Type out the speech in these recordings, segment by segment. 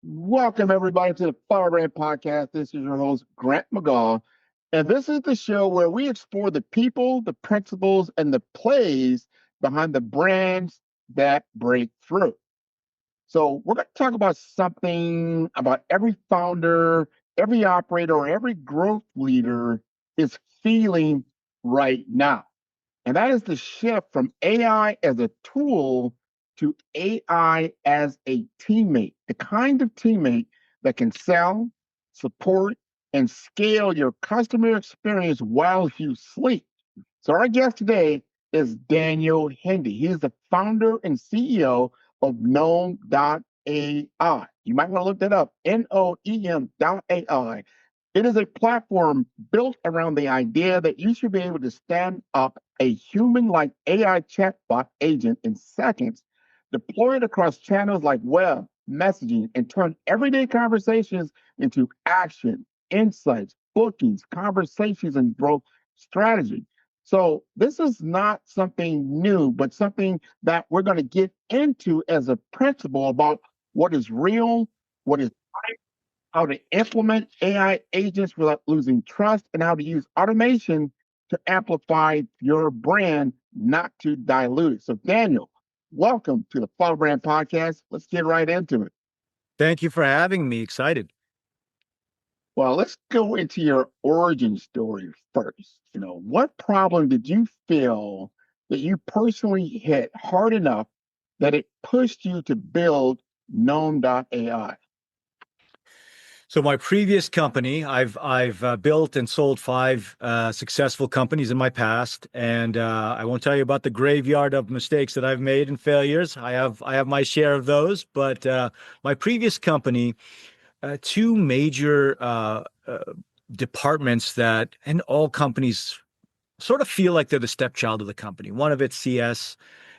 Welcome, everybody, to the Power Brand Podcast. This is your host, Grant McGaw. And this is the show where we explore the people, the principles, and the plays behind the brands that break through. So, we're going to talk about something about every founder, every operator, or every growth leader is feeling right now. And that is the shift from AI as a tool to AI as a teammate, the kind of teammate that can sell, support, and scale your customer experience while you sleep. So, our guest today is Daniel Hendy. He is the founder and CEO of Gnome.ai. You might want to look that up, Noem.ai. It is a platform built around the idea that you should be able to stand up a human-like AI chatbot agent in seconds, deploy it across channels like web, messaging, and turn everyday conversations into action, insights, bookings, conversations, and growth strategy. So this is not something new, but something that we're going to get into as a principle about what is real, what is how to implement AI agents without losing trust, and how to use automation to amplify your brand, not to dilute it. So, Daniel, welcome to the Power Brand Podcast. Let's get right into it. Thank you for having me. Excited. Well, let's go into your origin story first. What problem did you feel that you personally hit hard enough that it pushed you to build Gnome.ai? So my previous company, I've built and sold five successful companies in my past, and I won't tell you about the graveyard of mistakes that I've made and failures. I have my share of those, but my previous company, two major departments that, and all companies sort of feel like they're the stepchild of the company. One of it's CS.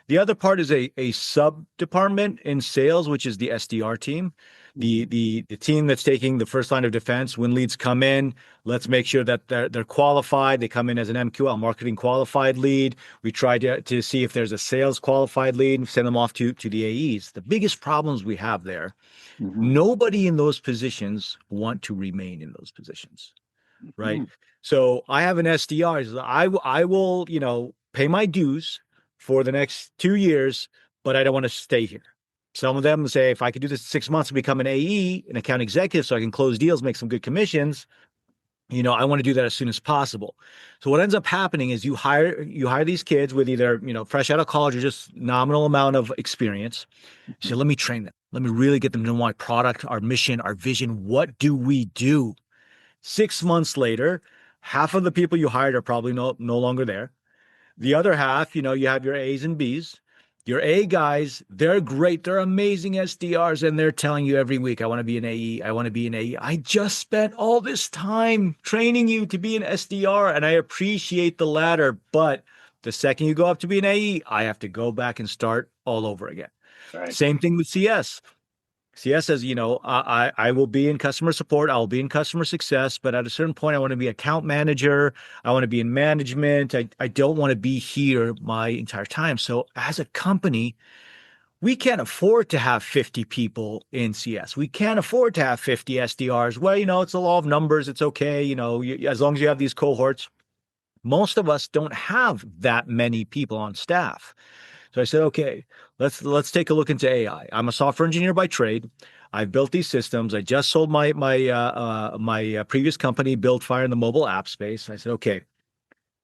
The other part is a sub department in sales, which is the SDR team, the team that's taking the first line of defense. When leads come in, let's make sure that they're qualified. They come in as an MQL, marketing qualified lead. We try to see if there's a sales qualified lead and send them off to the AEs. The biggest problems we have there, nobody in those positions want to remain in those positions, right? So I have an SDR. I will, pay my dues for the next 2 years, but I don't want to stay here. Some of them say, if I could do this in 6 months to become an AE, an account executive, so I can close deals, make some good commissions, I want to do that as soon as possible. So what ends up happening is you hire these kids with either, fresh out of college or just nominal amount of experience. So let me train them. Let me really get them to know my product, our mission, our vision. What do we do? 6 months later, half of the people you hired are probably no longer there. The other half, you have your A's and B's. Your A guys, they're great. They're amazing SDRs. And they're telling you every week, I want to be an AE. I want to be an AE. I just spent all this time training you to be an SDR, and I appreciate the latter. But the second you go up to be an AE, I have to go back and start all over again. Right. Same thing with CS. CS says, I will be in customer support. I'll be in customer success. But at a certain point, I want to be account manager. I want to be in management. I don't want to be here my entire time. So as a company, we can't afford to have 50 people in CS. We can't afford to have 50 SDRs. Well, it's a law of numbers. It's okay. As long as you have these cohorts, most of us don't have that many people on staff. So I said, okay, let's take a look into AI. I'm a software engineer by trade. I've built these systems. I just sold my previous company, Buildfire, in the mobile app space. I said, okay,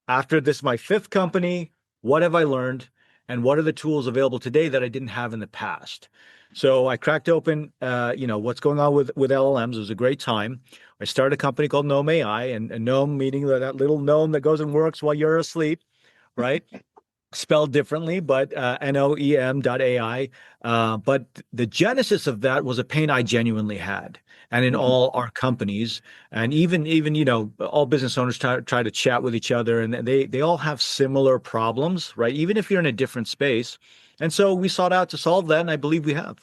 after this, my fifth company, what have I learned, and what are the tools available today that I didn't have in the past? So I cracked open, what's going on with LLMs. It was a great time. I started a company called Gnome.ai, and Gnome meaning that little gnome that goes and works while you're asleep, right? Spelled differently, but Noem.ai. But the genesis of that was a pain I genuinely had, and in all our companies, and even all business owners try to chat with each other, and they all have similar problems, right? Even if you're in a different space. And so we sought out to solve that, and I believe we have.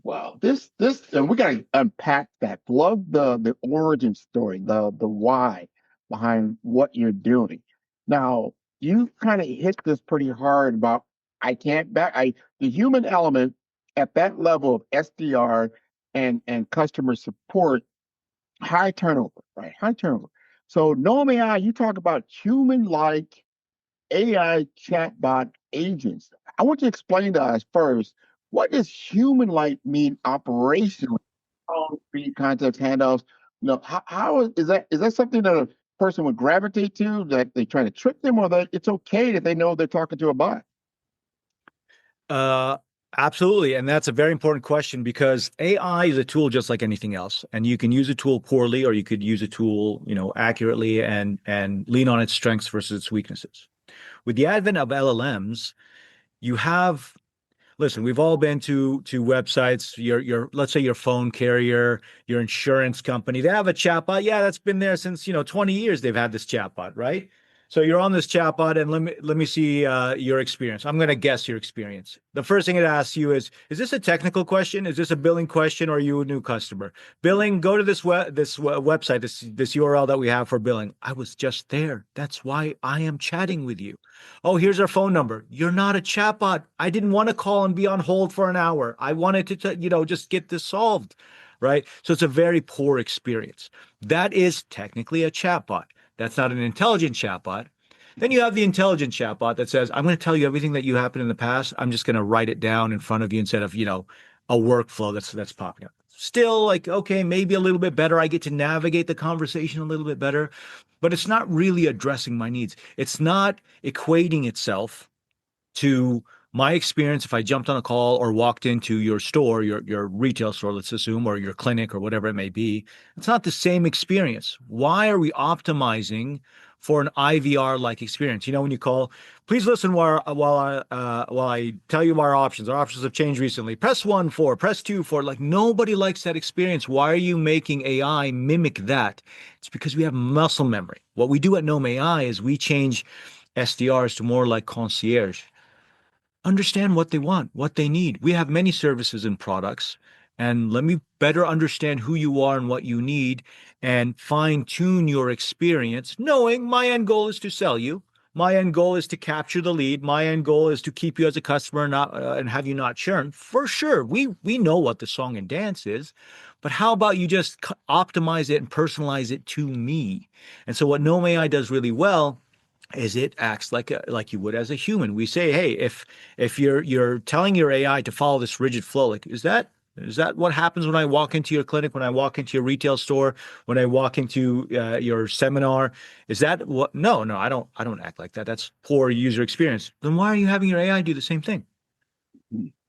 Wow, this and we gotta unpack that. Love the origin story, the why behind what you're doing. Now, you kind of hit this pretty hard about the human element at that level of SDR and customer support, high turnover, right? High turnover. So Gnome.ai, you talk about human-like AI chatbot agents. I want you to explain to us first, what does human-like mean operationally? Speed, context, handoffs. Is that something that a person would gravitate to? That they try to trick them, or that it's okay that they know they're talking to a bot? Uh, Absolutely. And that's a very important question because AI is a tool just like anything else. And you can use a tool poorly or you could use a tool, accurately and lean on its strengths versus its weaknesses. With the advent of LLMs, you have listen, we've all been to websites, your let's say your phone carrier, your insurance company, they have a chatbot. Yeah, that's been there since, 20 years they've had this chatbot, right? So you're on this chatbot and let me see your experience. I'm going to guess your experience. The first thing it asks you is this a technical question? Is this a billing question or are you a new customer? Billing, go to this website, this URL that we have for billing. I was just there. That's why I am chatting with you. Oh, here's our phone number. You're not a chatbot. I didn't want to call and be on hold for an hour. I wanted to, just get this solved, right? So it's a very poor experience. That is technically a chatbot. That's not an intelligent chatbot. Then you have the intelligent chatbot that says, I'm going to tell you everything that you happened in the past. I'm just going to write it down in front of you instead of, a workflow that's popping up. Still like, okay, maybe a little bit better. I get to navigate the conversation a little bit better, but it's not really addressing my needs. It's not equating itself to my experience if I jumped on a call or walked into your store, your retail store, let's assume, or your clinic or whatever it may be. It's not the same experience. Why are we optimizing for an IVR-like experience? When you call, please listen while I tell you our options. Our options have changed recently. Press 1 for, press 2 for. Like nobody likes that experience. Why are you making AI mimic that? It's because we have muscle memory. What we do at Gnome.ai is we change SDRs to more like concierge. Understand what they want, what they need. We have many services and products, and let me better understand who you are and what you need and fine tune your experience, knowing my end goal is to sell you. My end goal is to capture the lead. My end goal is to keep you as a customer and not and have you not churn. For sure, we know what the song and dance is, but how about you just optimize it and personalize it to me? And so what Gnome AI does really well is it acts like you would as a human. We say, hey, if you're telling your AI to follow this rigid flow, like is that what happens when I walk into your clinic, when I walk into your retail store, when I walk into your seminar? Is that what? No, no, I don't act like that. That's poor user experience. Then why are you having your AI do the same thing?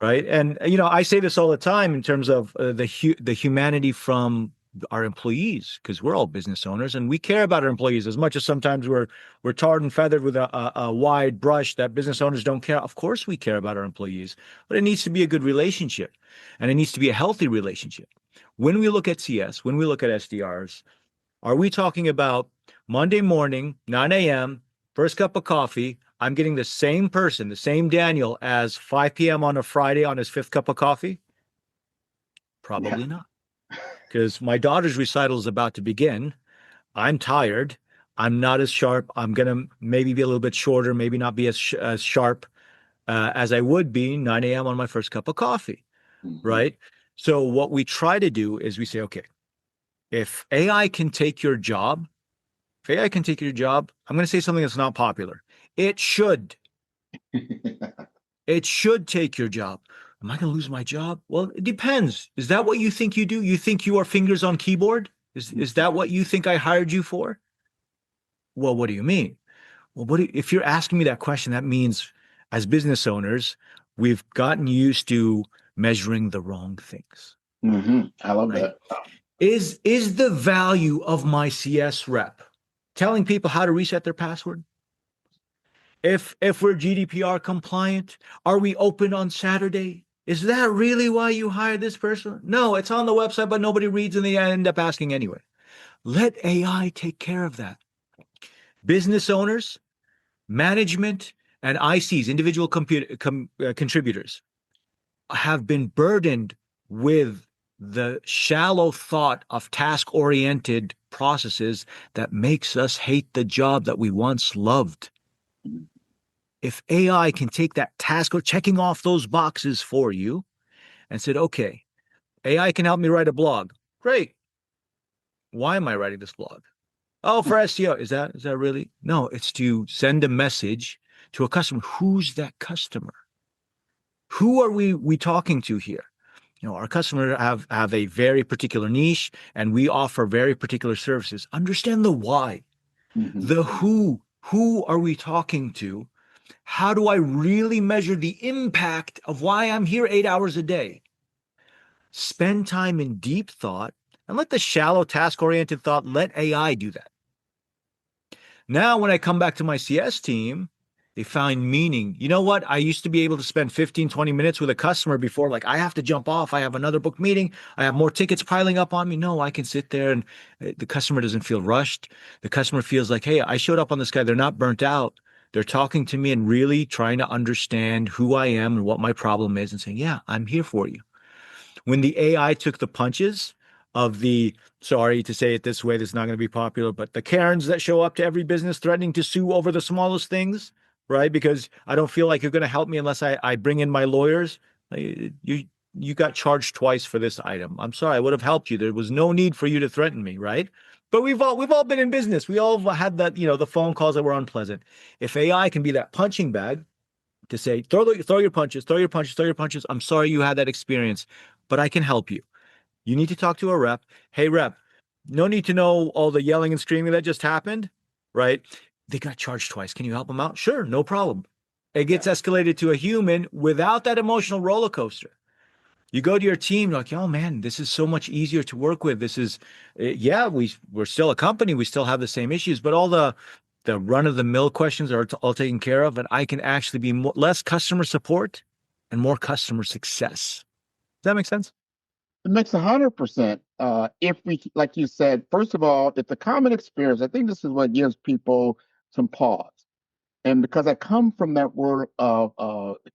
Right. And, I say this all the time in terms of the humanity from our employees, because we're all business owners and we care about our employees as much as sometimes we're tarred and feathered with a wide brush that business owners don't care. Of course, we care about our employees, but it needs to be a good relationship and it needs to be a healthy relationship. When we look at CS, when we look at SDRs, are we talking about Monday morning, 9 a.m., first cup of coffee? I'm getting the same person, the same Daniel, as 5 p.m. on a Friday on his fifth cup of coffee? Yeah. Probably not. Because my daughter's recital is about to begin. I'm tired. I'm not as sharp. I'm going to maybe be a little bit shorter, maybe not be as sharp as I would be 9 a.m. on my first cup of coffee, Mhm. right? So, what we try to do is we say, okay, if AI can take your job, if AI can take your job, I'm going to say something that's not popular. It should. It should take your job. Am I going to lose my job? Well, it depends. Is that what you think you do? You think you are fingers on keyboard? Is that what you think I hired you for? Well, what do you mean? Well, if you're asking me that question, that means as business owners, we've gotten used to measuring the wrong things, I love right? that. Is the value of my CS rep telling people how to reset their password? If we're GDPR compliant, are we open on Saturday? Is that really why you hired this person? No, it's on the website, but nobody reads and they end up asking anyway. Let AI take care of that. Business owners, management, and ICs, individual contributors, have been burdened with the shallow thought of task oriented processes that makes us hate the job that we once loved. If AI can take that task or checking off those boxes for you and said, okay, AI can help me write a blog. Great. Why am I writing this blog? Oh, for SEO. Is that really? No, it's to send a message to a customer. Who's that customer? Who are we talking to here? Our customers have a very particular niche, and we offer very particular services. Understand the why, Mhm. the who. Who are we talking to? How do I really measure the impact of why I'm here 8 hours a day? Spend time in deep thought and let the shallow task-oriented thought, let AI do that. Now, when I come back to my CS team, they find meaning. You know what? I used to be able to spend 15, 20 minutes with a customer before, like, I have to jump off. I have another book meeting. I have more tickets piling up on me. No, I can sit there and the customer doesn't feel rushed. The customer feels like, hey, I showed up on this guy. They're not burnt out. They're talking to me and really trying to understand who I am and what my problem is and saying, yeah, I'm here for you. When the AI took the punches of the, sorry to say it this way, this is not going to be popular, but the Karens that show up to every business threatening to sue over the smallest things, right? Because I don't feel like you're going to help me unless I bring in my lawyers. You got charged twice for this item. I'm sorry, I would have helped you. There was no need for you to threaten me, right? But we've all been in business. We all had that, the phone calls that were unpleasant. If AI can be that punching bag, to say, throw your punches, throw your punches, throw your punches. I'm sorry you had that experience, but I can help you. You need to talk to a rep. Hey, rep, no need to know all the yelling and screaming that just happened, right? They got charged twice. Can you help them out? Sure, no problem. It gets escalated to a human without that emotional roller coaster. You go to your team, you're like, oh man, this is so much easier to work with. This is, yeah, we're still a company, we still have the same issues, but all the run of the mill questions are all taken care of, and I can actually be less customer support and more customer success. Does that make sense? It makes 100%. If we, like you said, first of all, if the common experience, I think this is what gives people some pause. And because I come from that world of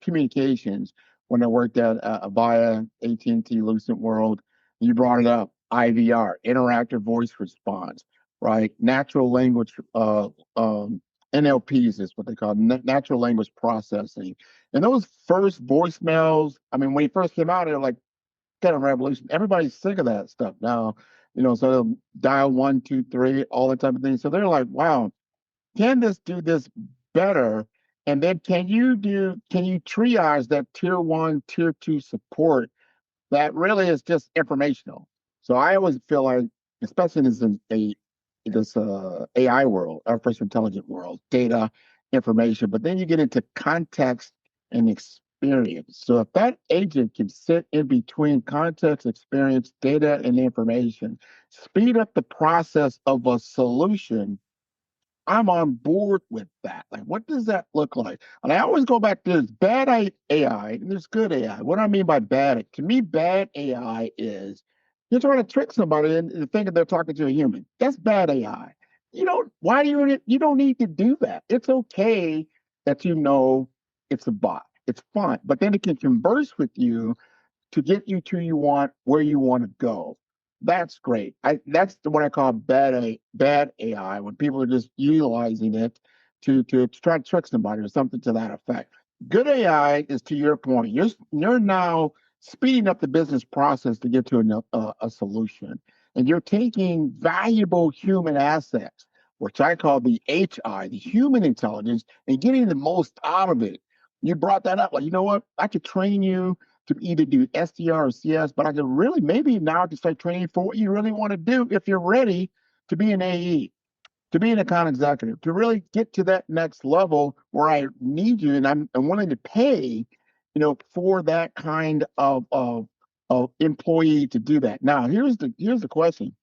communications, when I worked at Avaya, AT&T, Lucent World, you brought it up, IVR, interactive voice response, right? Natural language, NLPs is what they call natural language processing. And those first voicemails, I mean, when he first came out, they were like kind of revolution. Everybody's sick of that stuff now, so they'll dial 1, 2, 3, all that type of thing. So they're like, wow, can this do this better? And then can you triage that tier 1, tier 2 support that really is just informational? So I always feel like, especially in this AI world, artificial intelligence world, data, information, but then you get into context and experience. So if that agent can sit in between context, experience, data, and information, speed up the process of a solution, I'm on board with that. Like, what does that look like? And I always go back to this bad AI and there's good AI. What do I mean by bad? To me, bad AI is you're trying to trick somebody into thinking they're talking to a human. That's bad AI. Why do you don't need to do that? It's okay that it's a bot. It's fine. But then it can converse with you to get you to where you want to go. That's great. That's what I call bad AI, when people are just utilizing it to try to trick somebody or something to that effect. Good AI is, to your point, you're now speeding up the business process to get to a solution, and you're taking valuable human assets, which I call the HI, the human intelligence, and getting the most out of it. You brought that up, like, you know what? I could train you to either do SDR or CS, but I can really, maybe now I can start training for what you really want to do if you're ready to be an AE, to be an account executive, to really get to that next level where I need you and I'm willing to pay, for that kind of employee to do that. Now, here's the question: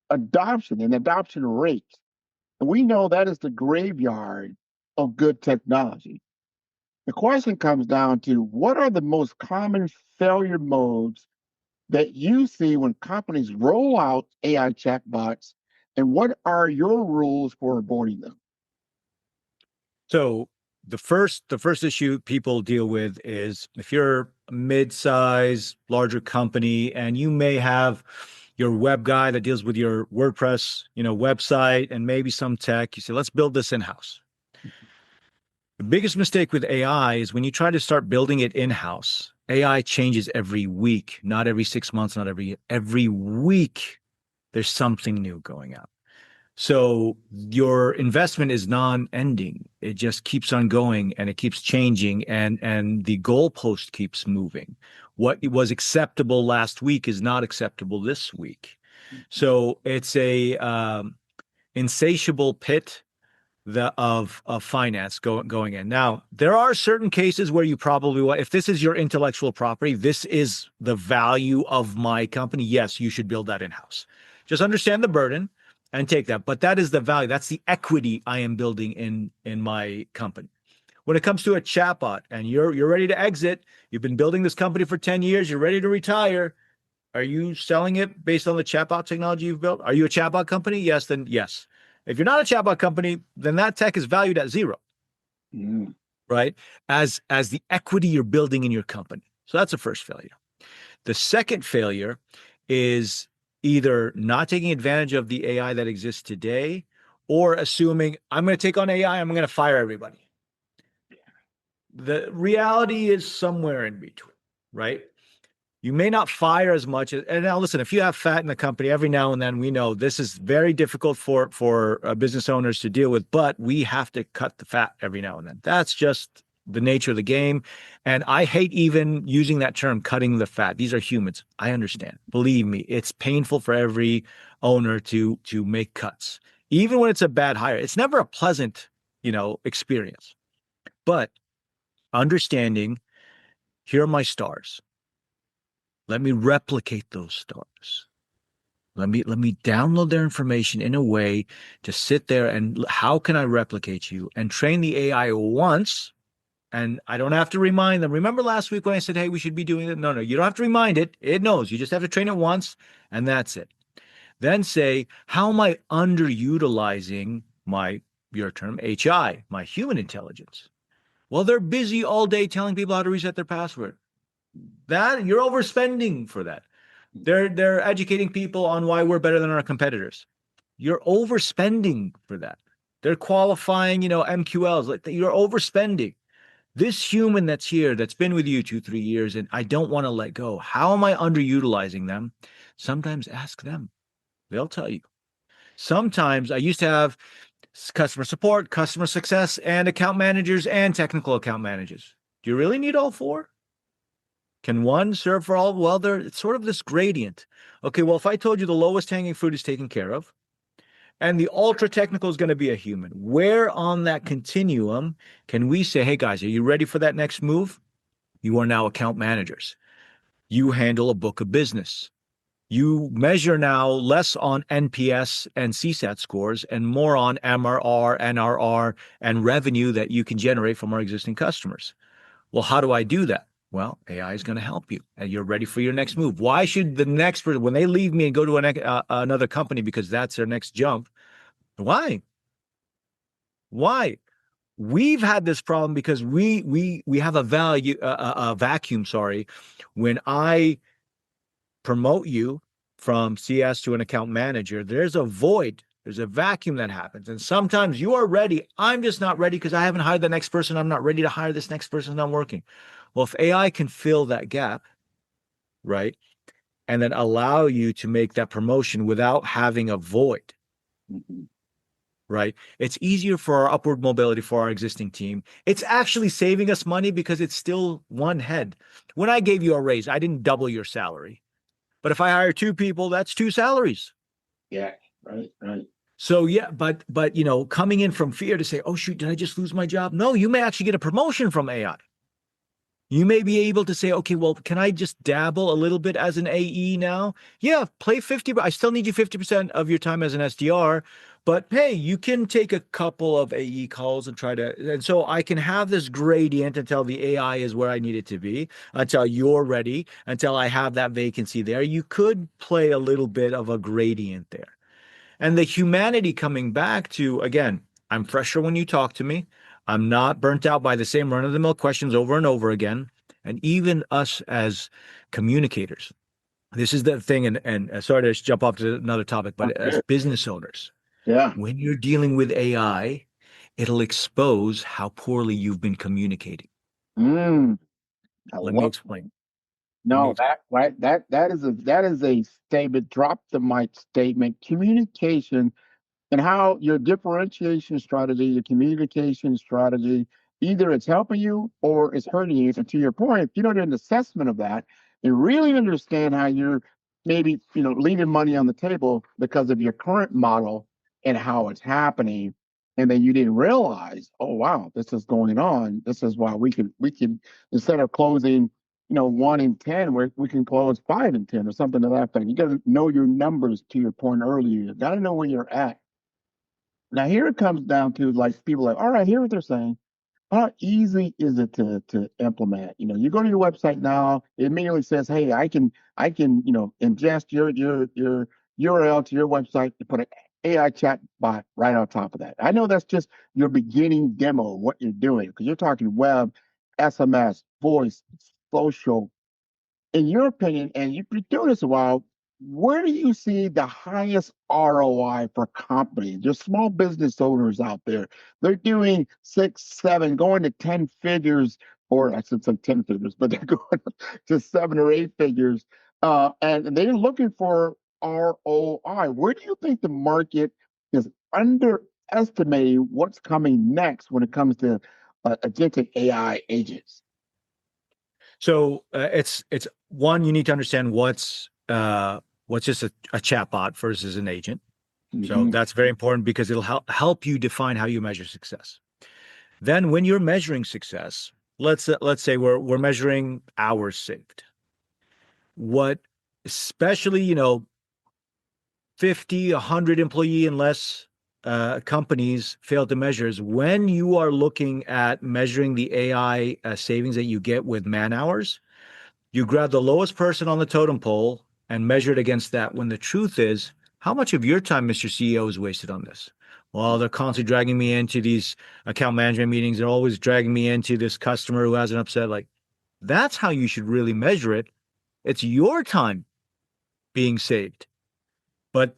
adoption and adoption rates. We know that is the graveyard of good technology. The question comes down to, what are the most common failure modes that you see when companies roll out AI chatbots, and what are your rules for avoiding them? So the first issue people deal with is if you're a mid-size, larger company, and you may have your web guy that deals with your WordPress, website, and maybe some tech. You say, let's build this in-house. The biggest mistake with AI is when you try to start building it in-house. AI changes every week, not every 6 months, not every week. There's something new going out. So your investment is non-ending. It just keeps on going and it keeps changing and the goalpost keeps moving. What was acceptable last week is not acceptable this week. So it's a insatiable pit of finance going in. Now, there are certain cases where you probably want, if this is your intellectual property, this is the value of my company. Yes, you should build that in-house. Just understand the burden and take that. But that is the value. That's the equity I am building in my company. When it comes to a chatbot and you're ready to exit, you've been building this company for 10 years, you're ready to retire. Are you selling it based on the chatbot technology you've built? Are you a chatbot company? Yes, then yes. If you're not a chatbot company, then that tech is valued at zero, right? As the equity you're building in your company. So that's the first failure. The second failure is either not taking advantage of the AI that exists today or assuming I'm going to take on AI, I'm going to fire everybody. The reality is somewhere in between, right? You may not fire as much. And now, listen, if you have fat in the company, every now and then we know this is very difficult for business owners to deal with, but we have to cut the fat every now and then. That's just the nature of the game. And I hate even using that term, cutting the fat. These are humans. I understand. Believe me, it's painful for every owner to make cuts, even when it's a bad hire. It's never a pleasant, experience. But understanding, here are my stars. Let me replicate those stars. Let me download their information in a way to sit there and how can I replicate you and train the AI once, and I don't have to remind them. Remember last week when I said, hey, we should be doing it? No, you don't have to remind it. It knows. You just have to train it once, and that's it. Then say, how am I underutilizing your term, HI, my human intelligence? Well, they're busy all day telling people how to reset their password. That you're overspending for that. They're educating people on why we're better than our competitors. You're overspending for that. They're qualifying, MQLs. Like you're overspending. This human that's here, that's been with you 2, 3 years, and I don't want to let go. How am I underutilizing them? Sometimes ask them. They'll tell you. Sometimes I used to have customer support, customer success, and account managers and technical account managers. Do you really need all four? Can one serve for all? Well, it's sort of this gradient. Okay, well, if I told you the lowest hanging fruit is taken care of, and the ultra technical is going to be a human, where on that continuum can we say, hey guys, are you ready for that next move? You are now account managers. You handle a book of business. You measure now less on NPS and CSAT scores and more on MRR, NRR, and revenue that you can generate from our existing customers. Well, how do I do that? Well, AI is going to help you, and you're ready for your next move. Why should the next person, when they leave me and go to another company because that's their next jump? Why? Why? We've had this problem because we have a vacuum. Sorry, when I promote you from CS to an account manager, there's a void. There's a vacuum that happens. And sometimes you are ready. I'm just not ready because I haven't hired the next person. I'm not ready to hire this next person. I'm working. Well, if AI can fill that gap, right, and then allow you to make that promotion without having a void, right, it's easier for our upward mobility for our existing team. It's actually saving us money because it's still one head. When I gave you a raise, I didn't double your salary. But if I hire two people, that's two salaries. Yeah, right. So yeah, but coming in from fear to say, oh shoot, did I just lose my job? No, you may actually get a promotion from AI. You may be able to say, okay, well, can I just dabble a little bit as an AE now? Yeah, play 50, but I still need you 50% of your time as an SDR. But hey, you can take a couple of AE calls and try to, and so I can have this gradient until the AI is where I need it to be, until you're ready, until I have that vacancy there. You could play a little bit of a gradient there. And the humanity coming back to, again, I'm fresher when you talk to me. I'm not burnt out by the same run-of-the-mill questions over and over again. And even us as communicators, this is the thing, and sorry to jump off to another topic, but as business owners, Yeah. when you're dealing with AI, it'll expose how poorly you've been communicating. Mm, I Let me love explain. No, that right. That is a statement. Drop the mic statement. Communication and how your differentiation strategy, your communication strategy, either it's helping you or it's hurting you. And to your point, if you don't do an assessment of that and really understand how you're maybe leaving money on the table because of your current model and how it's happening, and then you didn't realize, oh wow, this is going on. This is why we can instead of closing 1 in 10, we can close 5 in 10 or something to that effect. You got to know your numbers. To your point earlier, you got to know where you're at. Now here it comes down to like people like, all right, hear what they're saying. How easy is it to implement? You go to your website now, it immediately says, hey, I can ingest your URL to your website to put an AI chat bot right on top of that. I know that's just your beginning demo of what you're doing because you're talking web, SMS, voice, social, in your opinion, and you've been doing this a while, where do you see the highest ROI for companies? There's small business owners out there. They're doing 6, 7, going to 10 figures, or I should say 10 figures, but they're going to 7 or 8 figures. And they're looking for ROI. Where do you think the market is underestimating what's coming next when it comes to agentic AI agents? So it's one, you need to understand what's just a chatbot versus an agent. So Mhm. that's very important because it'll help you define how you measure success. Then when you're measuring success, let's say we're measuring hours saved. What especially 50, 100 employee and less companies fail to measure is when you are looking at measuring the AI savings that you get with man hours. You grab the lowest person on the totem pole and measure it against that. When the truth is, how much of your time, Mr. CEO, is wasted on this? Well, they're constantly dragging me into these account management meetings. They're always dragging me into this customer who has an upset. Like, that's how you should really measure it. It's your time being saved. But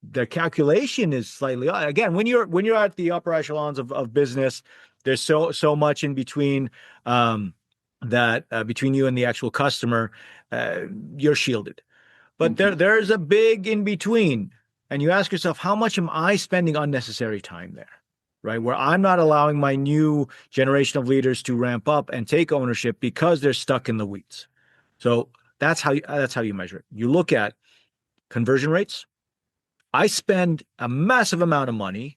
the calculation is slightly again when you're at the upper echelons of business, there's so much in between that between you and the actual customer, uh, you're shielded. But there's a big in between, and you ask yourself, how much am I spending unnecessary time there? Right, where I'm not allowing my new generation of leaders to ramp up and take ownership because they're stuck in the weeds. So that's how you measure it. You look at conversion rates. I spend a massive amount of money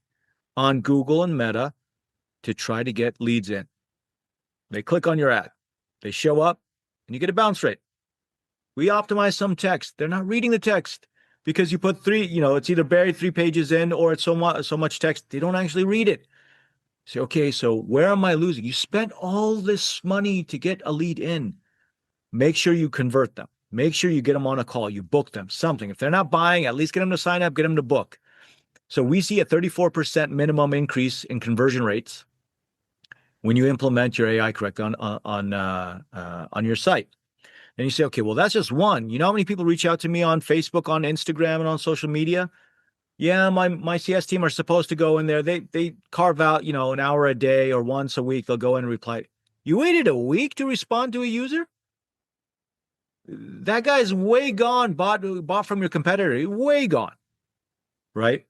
on Google and Meta to try to get leads in. They click on your ad, they show up, and you get a bounce rate. We optimize some text. They're not reading the text because you put three, it's either buried 3 pages in or it's so much text. They don't actually read it. Say, okay, so where am I losing? You spent all this money to get a lead in. Make sure you convert them. Make sure you get them on a call. You book them, something. If they're not buying, at least get them to sign up, get them to book. So we see a 34% minimum increase in conversion rates when you implement your AI correct on your site. And you say, okay, well, that's just one. You know how many people reach out to me on Facebook, on Instagram, and on social media? Yeah, my CS team are supposed to go in there. They carve out, an hour a day or once a week. They'll go in and reply. You waited a week to respond to a user? That guy's way gone. Bought from your competitor. Way gone. Right?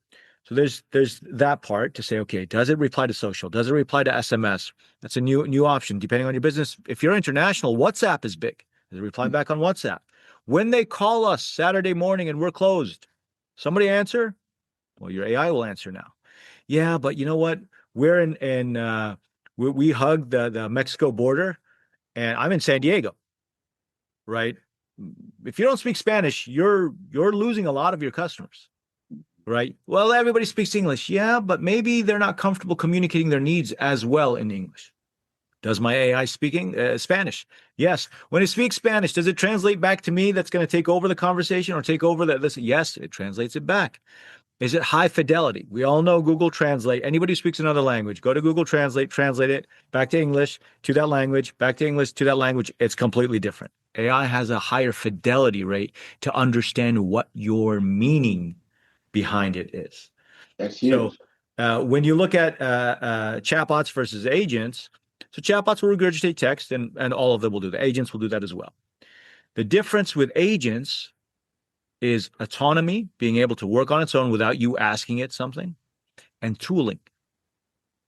So there's that part to say, okay, does it reply to social? Does it reply to SMS? That's a new option depending on your business. If you're international, WhatsApp is big. Does it reply back on WhatsApp? When they call us Saturday morning and we're closed, somebody answer? Well, your AI will answer now. Yeah, but you know what? We're we hug the Mexico border, and I'm in San Diego, right? If you don't speak Spanish, you're losing a lot of your customers. Right. Well, everybody speaks English. Yeah, but maybe they're not comfortable communicating their needs as well in English. Does my AI speaking Spanish? Yes. When it speaks Spanish, does it translate back to me that's going to take over the conversation or take over that? Listen, yes, it translates it back. Is it high fidelity? We all know Google Translate. Anybody who speaks another language, go to Google Translate, translate it back to English to that language, back to English to that language. It's completely different. AI has a higher fidelity rate to understand what your meaning behind it is. That's So huge. when you look at chatbots versus agents, so chatbots will regurgitate text, and all of them will do that. Agents will do that as well. The difference with agents is autonomy, being able to work on its own without you asking it something, and tooling.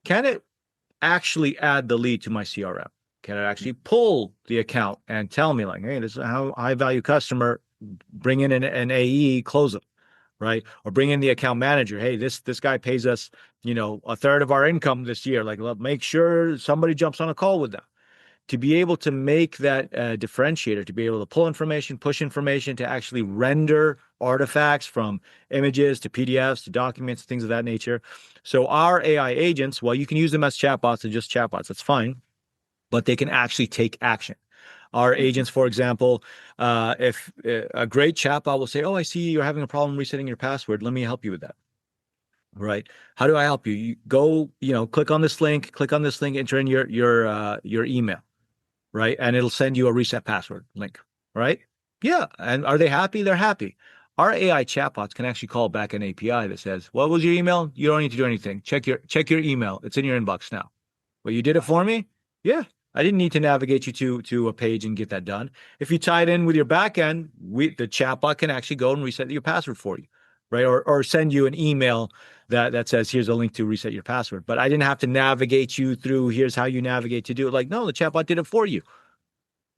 Can it actually add the lead to my CRM? Can it actually pull the account and tell me like, hey, this is how high value customer, bring in an AE, close them, right? Or bring in the account manager. Hey, this guy pays us, a third of our income this year. Like, make sure somebody jumps on a call with them. To be able to make that differentiator, to be able to pull information, push information, to actually render artifacts from images to PDFs to documents, things of that nature. So our AI agents, well, you can use them as chatbots and just chatbots, that's fine, but they can actually take action. Our agents, for example, if a great chatbot will say, "Oh, I see you're having a problem resetting your password. Let me help you with that." Right? How do I help you? You go, click on this link, enter in your email, right? And it'll send you a reset password link, right? Yeah. And are they happy? They're happy. Our AI chatbots can actually call back an API that says, "What was your email? You don't need to do anything. Check your email. It's in your inbox now." Well, you did it for me? Yeah. I didn't need to navigate you to a page and get that done. If you tie it in with your backend, the chatbot can actually go and reset your password for you, right? Or send you an email that says, "Here's a link to reset your password." But I didn't have to navigate you through, here's how you navigate to do it. Like, no, the chatbot did it for you,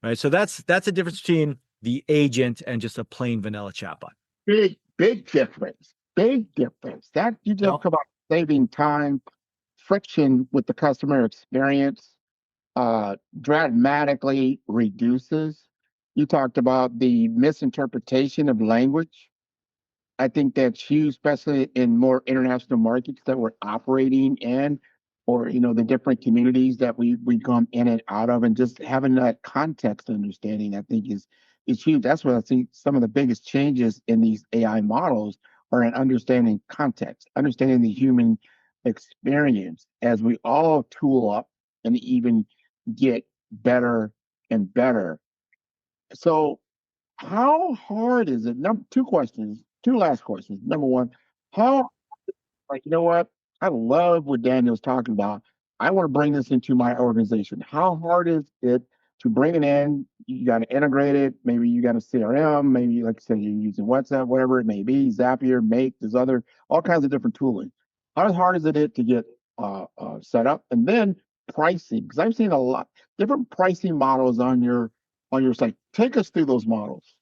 right? So that's a difference between the agent and just a plain vanilla chatbot. Big difference. Big difference. That you talk Well, about saving time, friction with the customer experience, dramatically reduces. You talked about the misinterpretation of language. I think that's huge, especially in more international markets that we're operating in, or the different communities that we come in and out of, and just having that context understanding, I think is huge. That's what I think some of the biggest changes in these AI models are in understanding context, understanding the human experience as we all tool up and even get better and better. So how hard is it? Number two questions, two last questions. Number one, how you know what? I love what Daniel's talking about. I want to bring this into my organization. How hard is it to bring it in? You got to integrate it. Maybe you got a CRM. Maybe, like I said, you're using WhatsApp, whatever it may be, Zapier, Make, there's all kinds of different tooling. How hard is it to get set up? And then pricing, because I've seen a lot different pricing models on your site. Take us through those models.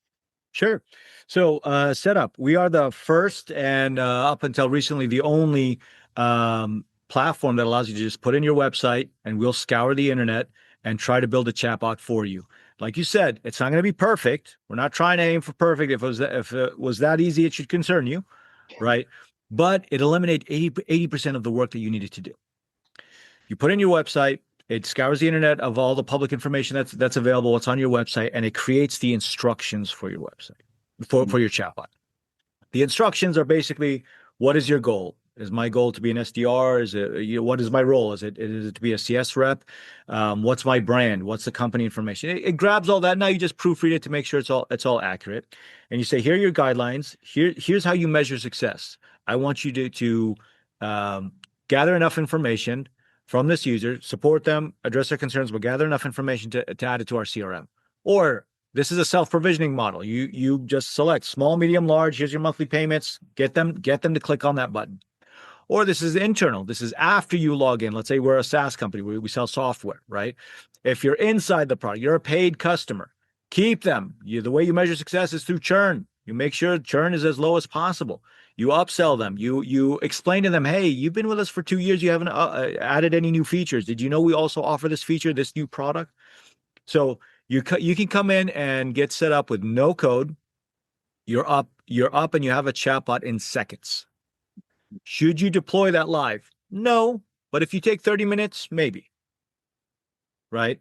sure. So, setup. We are the first and up until recently the only platform that allows you to just put in your website and we'll scour the internet and try to build a chatbot for you. Like you said, it's not going to be perfect. We're not trying to aim for perfect. If it was that easy, it should concern you, right? But it eliminates 80% of the work that you needed to do. You put in your website, it scours the internet of all the public information that's available, what's on your website, and it creates the instructions for your website, for your chatbot. The instructions are basically, what is your goal? Is my goal to be an SDR? What is my role? Is it to be a CS rep? What's my brand? What's the company information? It grabs all that. Now you just proofread it to make sure it's all accurate. And you say, here are your guidelines. Here's how you measure success. I want you to gather enough information from this user, support them, address their concerns, but gather enough information to add it to our CRM. Or this is a self-provisioning model. You just select small, medium, large. Here's your monthly payments. Get them to click on that button. Or this is internal. This is after you log in. Let's say we're a SaaS company where we sell software, right? If you're inside the product, you're a paid customer. Keep them. The way you measure success is through churn. You make sure churn is as low as possible. You upsell them. You explain to them, hey, you've been with us for 2 years. You haven't added any new features. Did you know we also offer this feature, this new product? So you can come in and get set up with no code. You're up and you have a chatbot in seconds. Should you deploy that live? No, but if you take 30 minutes, maybe. Right?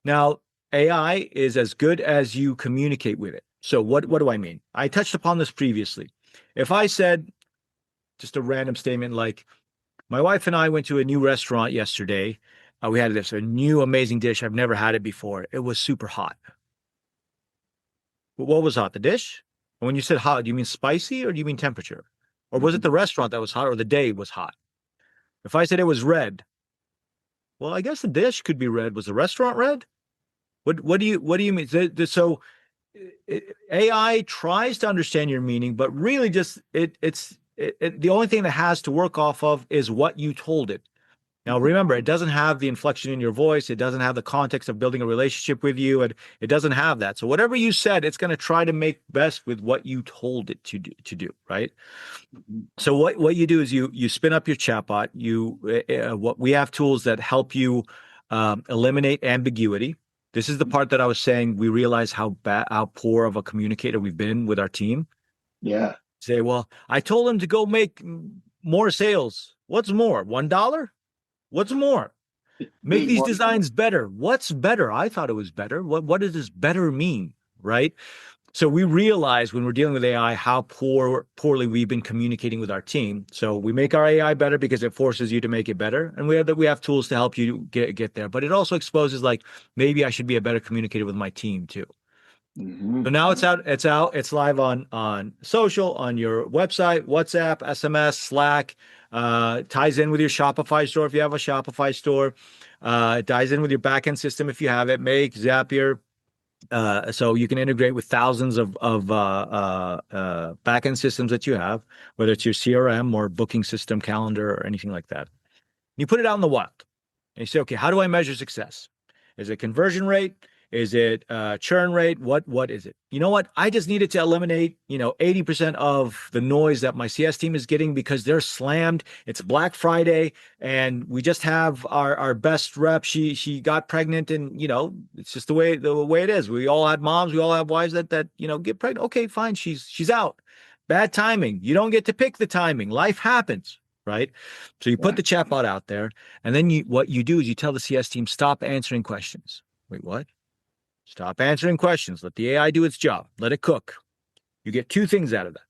Now, AI is as good as you communicate with it. So what do I mean? I touched upon this previously. If I said just a random statement like, my wife and I went to a new restaurant yesterday. We had a new amazing dish. I've never had it before. It was super hot. What was hot? The dish? When you said hot, do you mean spicy or do you mean temperature? Or was it the restaurant that was hot or the day was hot? If I said it was red, well, I guess the dish could be red. Was the restaurant red? What do you mean? So AI tries to understand your meaning, but really just the only thing that has to work off of is what you told it. Now, remember, it doesn't have the inflection in your voice. It doesn't have the context of building a relationship with you, and it doesn't have that. So whatever you said, it's going to try to make best with what you told it to do, right? So what you do is you spin up your chatbot. What we have tools that help you eliminate ambiguity. This is the part that I was saying. We realize how poor of a communicator we've been with our team. Yeah. Say, well, I told him to go make more sales. What's more? $1? What's more? Make Be these more. designs better. What's better? I thought it was better. What does this better mean? Right? So we realize when we're dealing with AI how poorly we've been communicating with our team. So we make our AI better because it forces you to make it better, and we have tools to help you get there. But it also exposes like maybe I should be a better communicator with my team too. Mm-hmm. So now it's live on social, on your website, WhatsApp, SMS, Slack. Ties in with your Shopify store if you have a Shopify store. It ties in with your backend system if you have it. Make Zapier. So you can integrate with thousands of backend systems that you have, whether it's your CRM or booking system, calendar, or anything like that. You put it out in the wild, and you say, okay, how do I measure success? Is it conversion rate? Is it churn rate? What is it? You know what? I just needed to eliminate 80% of the noise that my CS team is getting because they're slammed. It's Black Friday, and we just have our best rep. She got pregnant, and it's just the way it is. We all had moms. We all have wives that get pregnant. Okay, fine. She's out. Bad timing. You don't get to pick the timing. Life happens, right? So you put Yeah. the chatbot out there, and then what you do is you tell the CS team, stop answering questions. Wait, what? Stop answering questions. Let the AI do its job. Let it cook. You get two things out of that.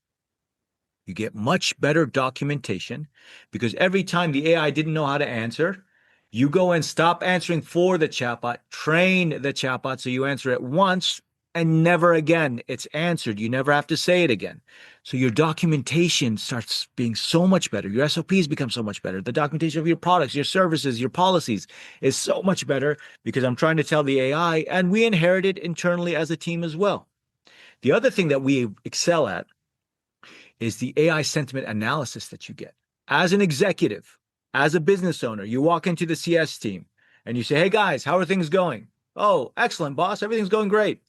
You get much better documentation because every time the AI didn't know how to answer, you go and stop answering for the chatbot, train the chatbot so you answer it once and never again. It's answered. You never have to say it again. So your documentation starts being so much better. Your SOPs become so much better. The documentation of your products, your services, your policies is so much better because I'm trying to tell the AI, and we inherit it internally as a team as well. The other thing that we excel at is the AI sentiment analysis that you get. As an executive, as a business owner, you walk into the CS team and you say, hey guys, how are things going? Oh, excellent, boss. Everything's going great.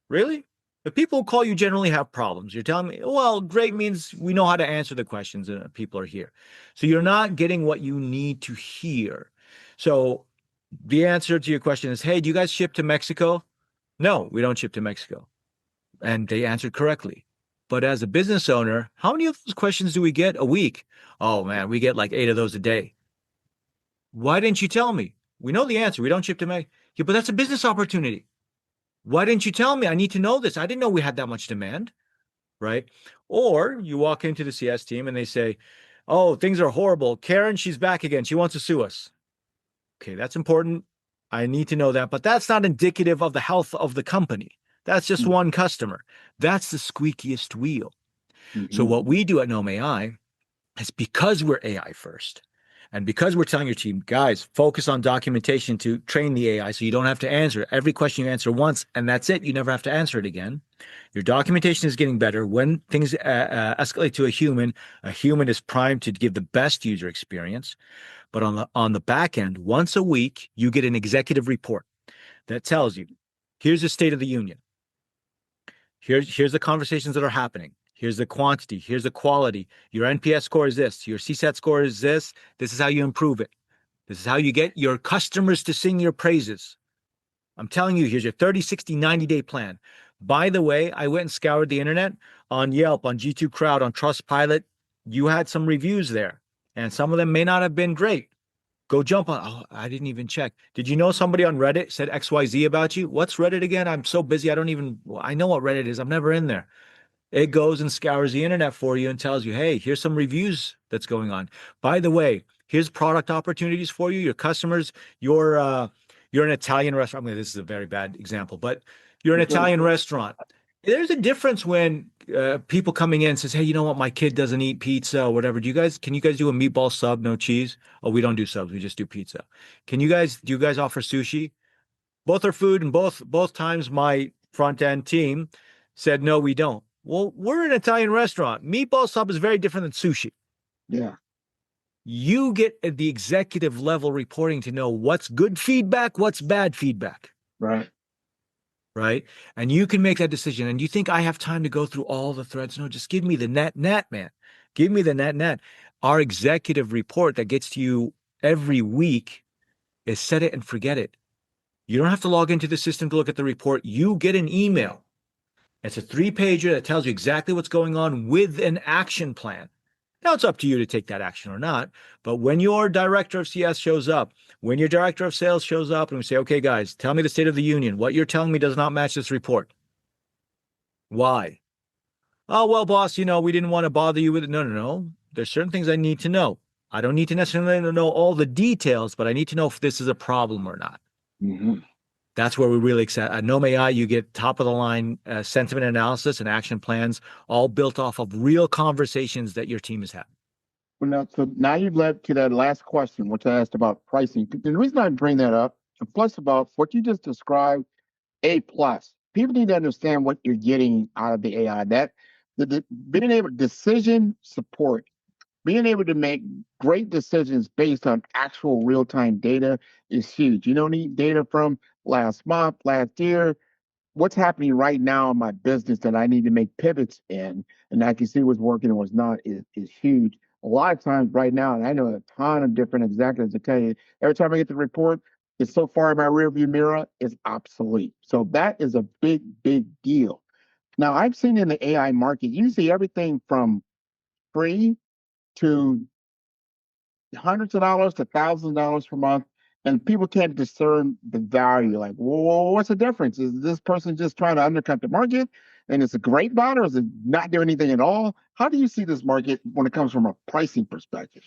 Really? The people who call you generally have problems. You're telling me, well, great means we know how to answer the questions and people are here. So you're not getting what you need to hear. So the answer to your question is, hey, do you guys ship to Mexico? No, we don't ship to Mexico. And they answered correctly. But as a business owner, how many of those questions do we get a week? Oh man, we get like 8 of those a day. Why didn't you tell me? We know the answer. We don't ship to Mexico. Yeah, but that's a business opportunity. Why didn't you tell me? I need to know this. I didn't know we had that much demand, right? Or you walk into the CS team and they say, oh, things are horrible. Karen, she's back again. She wants to sue us. Okay, that's important. I need to know that, but that's not indicative of the health of the company. That's just one customer. That's the squeakiest wheel. So Mm-hmm. what we do at Gnome.ai is because we're AI first, and because we're telling your team, guys, focus on documentation to train the AI so you don't have to answer it. Every question you answer once, and that's it. You never have to answer it again. Your documentation is getting better. When things escalate to a human is primed to give the best user experience. But on the back end, once a week, you get an executive report that tells you, here's the state of the union. Here's the conversations that are happening. Here's the quantity. Here's the quality. Your NPS score is this. Your CSAT score is this. This is how you improve it. This is how you get your customers to sing your praises. I'm telling you, here's your 30, 60, 90-day plan. By the way, I went and scoured the internet on Yelp, on G2 Crowd, on Trustpilot. You had some reviews there, and some of them may not have been great. Go jump on. Oh, I didn't even check. Did you know somebody on Reddit said XYZ about you? What's Reddit again? I'm so busy. I know what Reddit is. I'm never in there. It goes and scours the internet for you and tells you, hey, here's some reviews that's going on. By the way, here's product opportunities for you, your customers. You're an Italian restaurant. I mean, this is a very bad example, but you're an Italian restaurant. There's a difference when people coming in says, hey, you know what? My kid doesn't eat pizza or whatever. Can you guys do a meatball sub, no cheese? Oh, we don't do subs. We just do pizza. Do you guys offer sushi? Both are food, and both times my front end team said, no, we don't. Well, we're an Italian restaurant. Meatball sub is very different than sushi. Yeah. You get at the executive level reporting to know what's good feedback, what's bad feedback. Right. Right. And you can make that decision. And you think I have time to go through all the threads? No, just give me the net, man. Give me the net. Our executive report that gets to you every week is set it and forget it. You don't have to log into the system to look at the report. You get an email. It's a 3-pager that tells you exactly what's going on with an action plan. Now it's up to you to take that action or not. But when your director of CS shows up, when your director of sales shows up and we say, okay, guys, tell me the state of the union. What you're telling me does not match this report. Why? Oh, well, boss, we didn't want to bother you with it. No. There's certain things I need to know. I don't need to necessarily know all the details, but I need to know if this is a problem or not. Mm-hmm. That's where we really excel. At Gnome.ai, you get top of the line sentiment analysis and action plans, all built off of real conversations that your team has had. Well, now you've led to that last question, which I asked about pricing. The reason I bring that up, and plus about what you just described, A plus. People need to understand what you're getting out of the AI. That being able decision support, being able to make great decisions based on actual real-time data is huge. You don't need data from last month, last year. What's happening right now in my business that I need to make pivots in, and I can see what's working and what's not is huge. A lot of times right now, and I know a ton of different executives that tell you every time I get the report, it's so far in my rearview mirror, it's obsolete. So that is a big, big deal. Now I've seen in the AI market, you see everything from free to hundreds of dollars to thousands of dollars per month, and people can't discern the value. Like, well, what's the difference? Is this person just trying to undercut the market, and it's a great bot, or is it not doing anything at all? How do you see this market when it comes from a pricing perspective?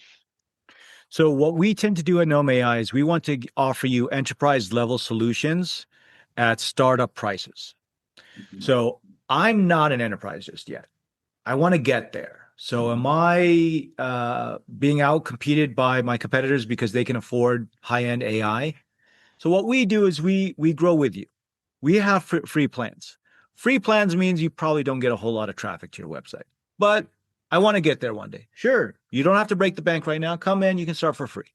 So what we tend to do at Gnome.ai is we want to offer you enterprise level solutions at startup prices. Mhm. So I'm not an enterprise just yet. I want to get there. So am I being out competed by my competitors because they can afford high-end AI? So what we do is we grow with you. We have free plans. Free plans means you probably don't get a whole lot of traffic to your website, but I want to get there one day. Sure, you don't have to break the bank right now. Come in, you can start for free.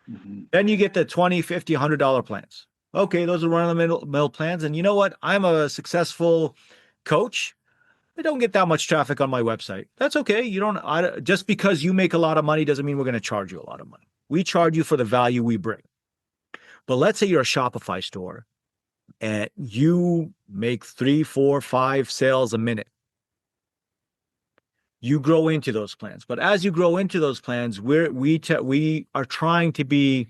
Mhm. Then you get the 20, 50, $100 plans. Okay, those are run-of-the-mill plans. And you know what? I'm a successful coach. I don't get that much traffic on my website. That's okay. Just because you make a lot of money doesn't mean we're going to charge you a lot of money. We charge you for the value we bring. But let's say you're a Shopify store and you make 3, 4, 5 sales a minute. You grow into those plans. But as you grow into those plans, we are trying to be.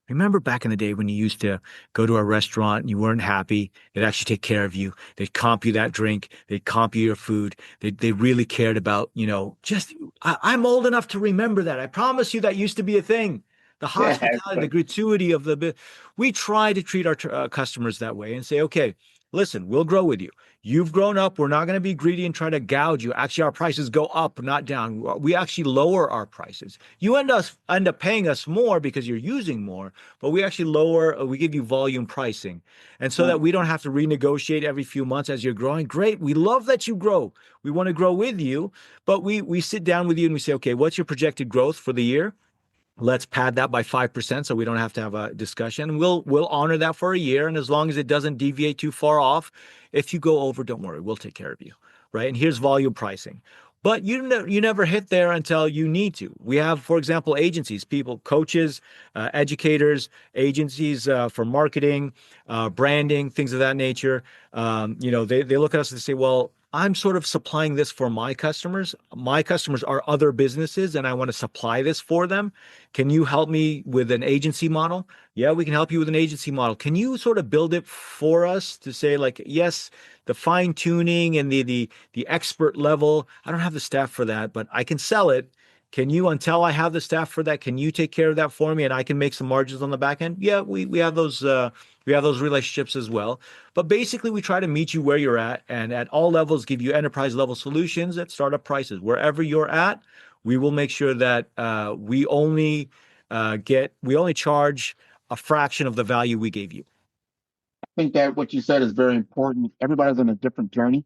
Remember back in the day when you used to go to a restaurant and you weren't happy, they'd actually take care of you. They'd comp you that drink. They'd comp you your food. They really cared about, I'm old enough to remember that. I promise you that used to be a thing. The Yeah, hospitality, the gratuity of we try to treat our customers that way and say, okay, listen, we'll grow with you. You've grown up. We're not going to be greedy and try to gouge you. Actually, our prices go up, not down. We actually lower our prices. You end up paying us more because you're using more, but we actually we give you volume pricing. And so that we don't have to renegotiate every few months as you're growing. Great. We love that you grow. We want to grow with you, but we sit down with you and we say, okay, what's your projected growth for the year? Let's pad that by 5% so we don't have to have a discussion. We'll honor that for a year. And as long as it doesn't deviate too far off, if you go over, don't worry, we'll take care of you. Right. And here's volume pricing. But you never hit there until you need to. We have, for example, agencies, people, coaches, educators, agencies for marketing, branding, things of that nature. They look at us and they say, well, I'm sort of supplying this for my customers. My customers are other businesses and I want to supply this for them. Can you help me with an agency model? Yeah, we can help you with an agency model. Can you sort of build it for us to say like, yes, the fine tuning and the expert level, I don't have the staff for that, but I can sell it. Can you, until I have the staff for that, can you take care of that for me and I can make some margins on the back end? Yeah, we have those relationships as well. But basically, we try to meet you where you're at and at all levels give you enterprise level solutions at startup prices. Wherever you're at, we will make sure that we only charge a fraction of the value we gave you. think that what you said is very important. Everybody's on a different journey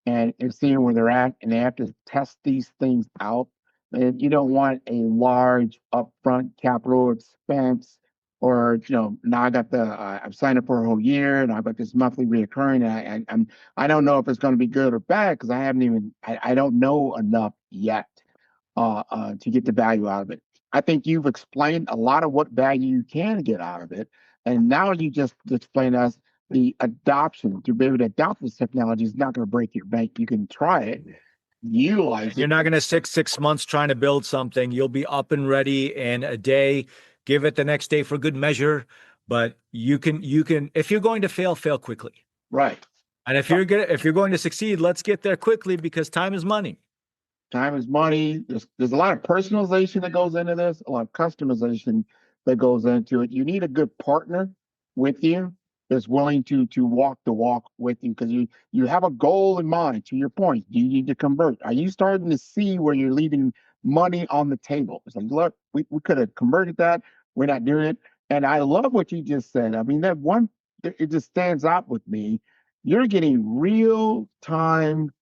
and seeing where they're at, and they have to test these things out. And you don't want a large upfront capital expense, or now I've signed up for a whole year, and I've got this monthly reoccurring. And I don't know if it's going to be good or bad because I don't know enough yet to get the value out of it. I think you've explained a lot of what value you can get out of it, and now you just explained to us the adoption. To be able to adopt this technology is not going to break your bank. You can try it, utilize You're it. not going to six months trying to build something. You'll be up and ready in a day. Give it the next day for good measure. But you can if you're going to fail quickly. Right. And if you're going to succeed, let's get there quickly because time is money. Time is money. There's a lot of personalization that goes into this, a lot of customization that goes into it. You need a good partner with you that's willing to walk the walk with you, because you have a goal in mind. To your point, you need to convert. Are you starting to see where you're leaving money on the table? It's like, look, we could have converted that. We're not doing it. And I love what you just said. I mean, that one, it just stands out with me. You're getting real time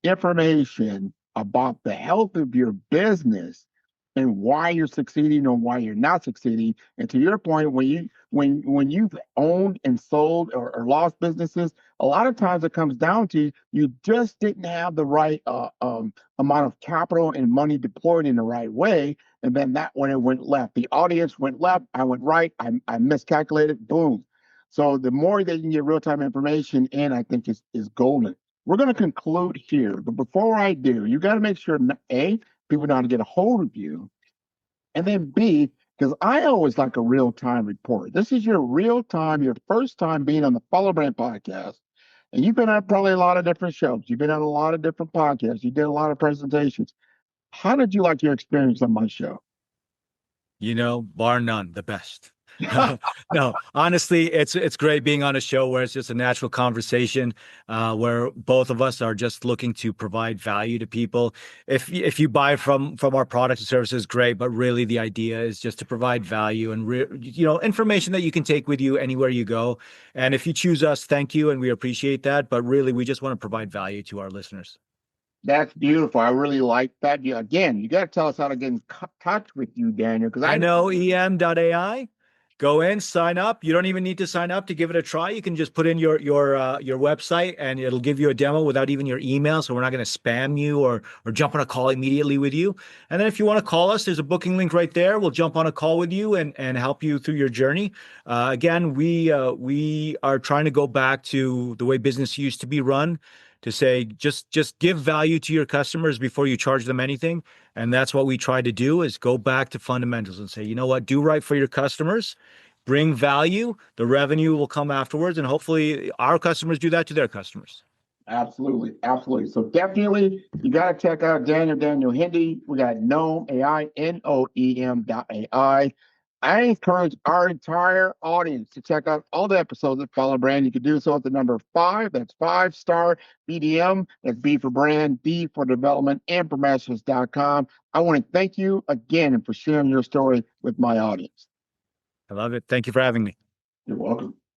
information about the health of your business and why you're succeeding or why you're not succeeding. And to your point, when you've owned and sold or lost businesses, a lot of times it comes down to you just didn't have the right amount of capital and money deployed in the right way. And then that when it went left, the audience went left, I went right, I miscalculated, boom. So the more that you can get real time information in, I think is golden. We're going to conclude here, but before I do, you got to make sure A, people know how to get a hold of you, and then B, because I always like a real time report. This is your real time, your first time being on the Follow Brand podcast, and you've been on probably a lot of different shows. You've been on a lot of different podcasts. You did a lot of presentations. How did you like your experience on my show? Bar none, the best. No, honestly, it's great being on a show where it's just a natural conversation, where both of us are just looking to provide value to people. If you buy from our products and services, great, but really the idea is just to provide value and information that you can take with you anywhere you go. And if you choose us, thank you, and we appreciate that. But really, we just want to provide value to our listeners. That's beautiful. I really like that. Again, you got to tell us how to get in touch with you, Daniel, because I Gnome.ai. Go in, sign up. You don't even need to sign up to give it a try. You can just put in your website and it'll give you a demo without even your email. So we're not going to spam you or jump on a call immediately with you. And then if you want to call us, there's a booking link right there. We'll jump on a call with you and help you through your journey. Again, we are trying to go back to the way business used to be run, to say just give value to your customers before you charge them anything. And that's what we try to do, is go back to fundamentals and say, you know what, do right for your customers, bring value, the revenue will come afterwards, and hopefully our customers do that to their customers. Absolutely, absolutely. So definitely, you got to check out Daniel Hindi. We got Gnome.ai, Noem.ai. I encourage our entire audience to check out all the episodes of Follow Brand. You can do so at the number 5. That's 5-star BDM. That's B for brand, D for development, and promotions.com. I want to thank you again for sharing your story with my audience. I love it. Thank you for having me. You're welcome.